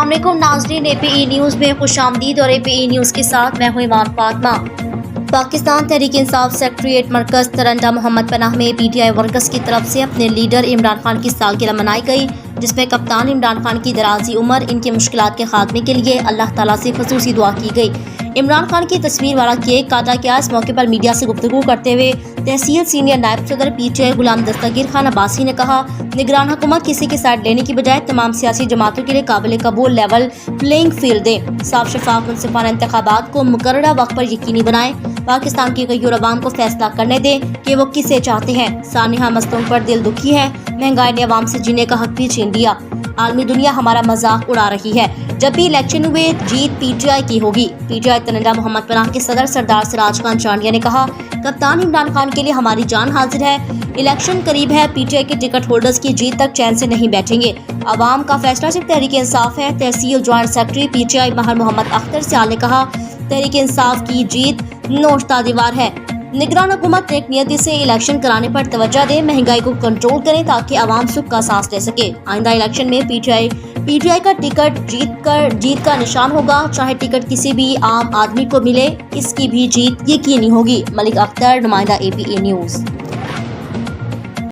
अस्सलाम वालेकुम नाज़रीन, APE न्यूज़ में खुशामदीद और APE न्यूज़ के साथ मैं हूँ ईमान फातिमा। पाकिस्तान तहरीक इंसाफ सेक्रेटरीट मरकज़ तरंडा मोहम्मद पनाह में PTI वर्कर्स की तरफ से अपने लीडर इमरान खान की सालगिरह मनाई गई, जिसमें कप्तान इमरान खान की दराज़ी उम्र, इनकी मुश्किलात के खात्मे के लिए अल्लाह ताला से ख़ुसूसी दुआ की गई। इमरान खान की तस्वीर वाला केक काटा गया। इस मौके पर मीडिया से गुफ्तगू करते हुए तहसील सीनियर नायब सदर PTI गुलाम दस्तगीर खान अब्बासी ने कहा, निगरान हुकूमत किसी की साइड लेने की बजाय तमाम सियासी जमातों के लिए काबिल कबूल लेवल प्लेइंग फील्ड दे, साफ शफाफ मुनसिफाना इंतखाबात को मुकर्ररा वक्त पर यकीनी बनाए, पाकिस्तान की गैर अवाम को फैसला करने दें कि वो किसे चाहते हैं। सानिहा मस्तूम पर दिल दुखी है, महंगाई ने अवाम से जीने का हक भी छीन लिया, आलमी दुनिया हमारा मजाक उड़ा रही है। जब भी इलेक्शन हुए जीत PTI की होगी। PTI तरंडा मोहम्मद पनाह के सदर सरदार सिराज खान चांडिया ने कहा, कप्तान इमरान खान के लिए हमारी जान हाजिर है। इलेक्शन करीब है, PTI के टिकट होल्डर्स की जीत तक चैन से नहीं बैठेंगे। अवाम का फैसला सिर्फ तहरीक इंसाफ है। तहसील ज्वाइंट सेक्रेटरी PTI महर मोहम्मद अख्तर सियाल ने कहा, तहरीक इंसाफ की जीत नोश्ता दीवार है। निगरान हुकूमत नेक नियति से इलेक्शन कराने पर तवज्जो दे, महंगाई को कंट्रोल करें ताकि आवाम सुख का सांस ले सके। आइंदा इलेक्शन में PTI का टिकट जीत का निशान होगा, चाहे टिकट किसी भी आम आदमी को मिले, इसकी भी जीत यकीनी होगी। मलिक अख्तर, नुमाइंदा APE न्यूज़।